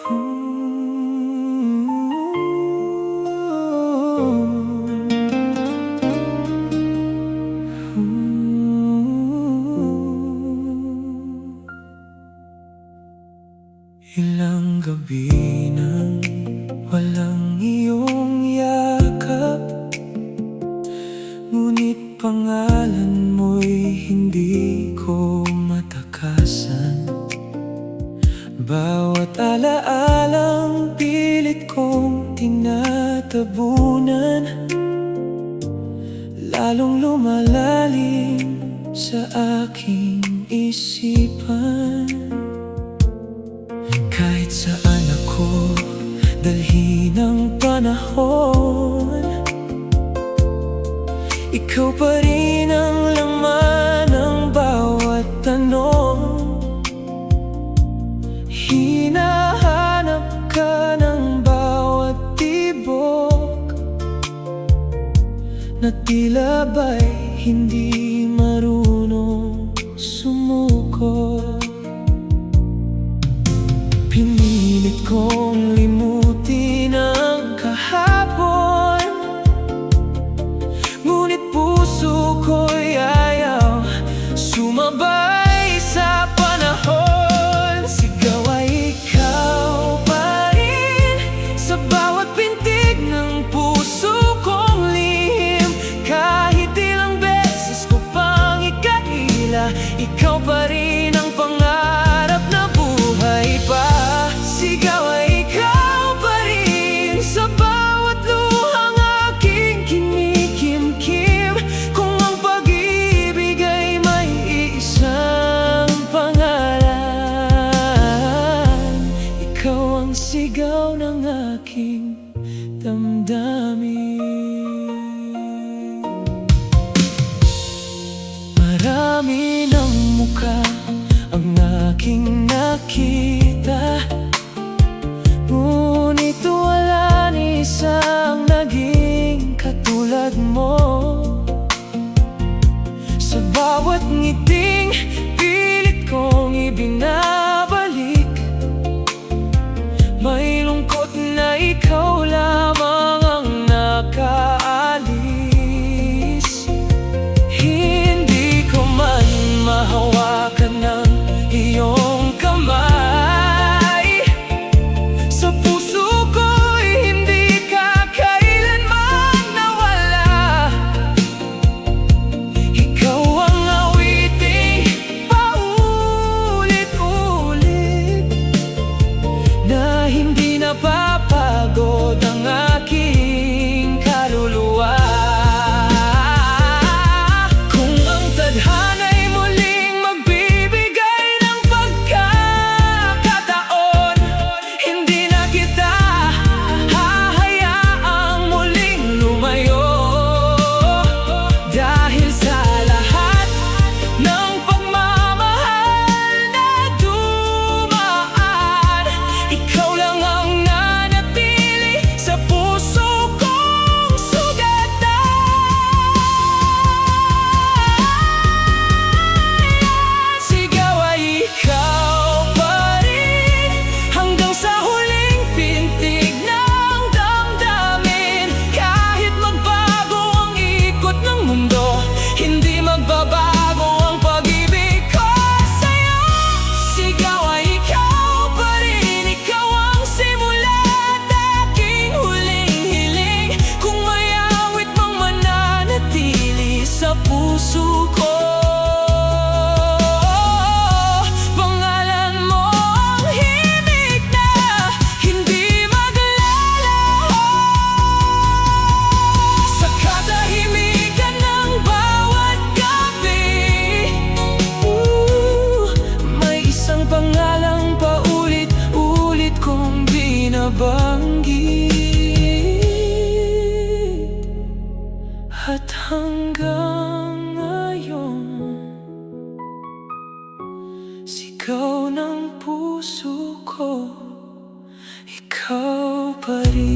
Ilang gabi nang walang iyong yakap, ngunit pangalan mo'y hindi ko matakasan. Bawat alaalang pilit kong tinatabunan, lalong lumalalim sa aking isipan. Kahit saan ako dalhin ng panahon, ikaw pa rin ang laman ng bawat tanong. Hinahanap ka ng bawat tibok na tila ba'y hindi marunong sumuko. Pinilit kong limutin ang kahapon, ngunit puso ko'y ayaw sumabay sa panahon. Sigaw ay ikaw pa rin sa bawat pintig ng puso kong lihim. Kahit ilang beses ko pang ikaila, ikaw pa rin ang pangarap na buhay pa. Sigaw ay ikaw pa rin sa bawat luhang aking kinikimkim. Kung ang pag-ibig ay may iisang pangalan, ikaw ang sigaw ng aking damdamin. Marami ng mukha ang aking nakita, ngunit wala ni isang naging katulad mo. Sa bawat ngiting pilit kong ibinabalik, may lungkot na ikaw lamang ang nakaalis. Hindi ko man mahawakan ng iyong kamay, sa puso ko'y hindi ka kailanman nawala. Ikaw ang awiting paulit-ulit, na hindi napapagod ang aking kaluluwa. Kung ang tadhana'y muling magbibigay ng pagkakataon, hindi na kita hahayaang muling lumayo. Dahil sa lahat ng pagmamahal na dumaan, ikaw lang ang nanatili sa puso kong sugatan. Sigaw ay ikaw pa rin hanggang sa huling pintig ng damdamin. Kahit magbago ang ikot ng mundo, hindi magbabago ang pag-ibig ko sa'yo. Sigaw ay ikaw pa rin, ikaw ang simula at aking huling hiling. Kung may awit mang mananatili sa puso ko, pangalan mo ang himig na hindi maglalaho. Sa katahimikan ng bawat gabi, may isang pangalang paulit-ulit kong binabanggit. At hanggang ngayon, sigaw ng puso ko, ikaw pa rin.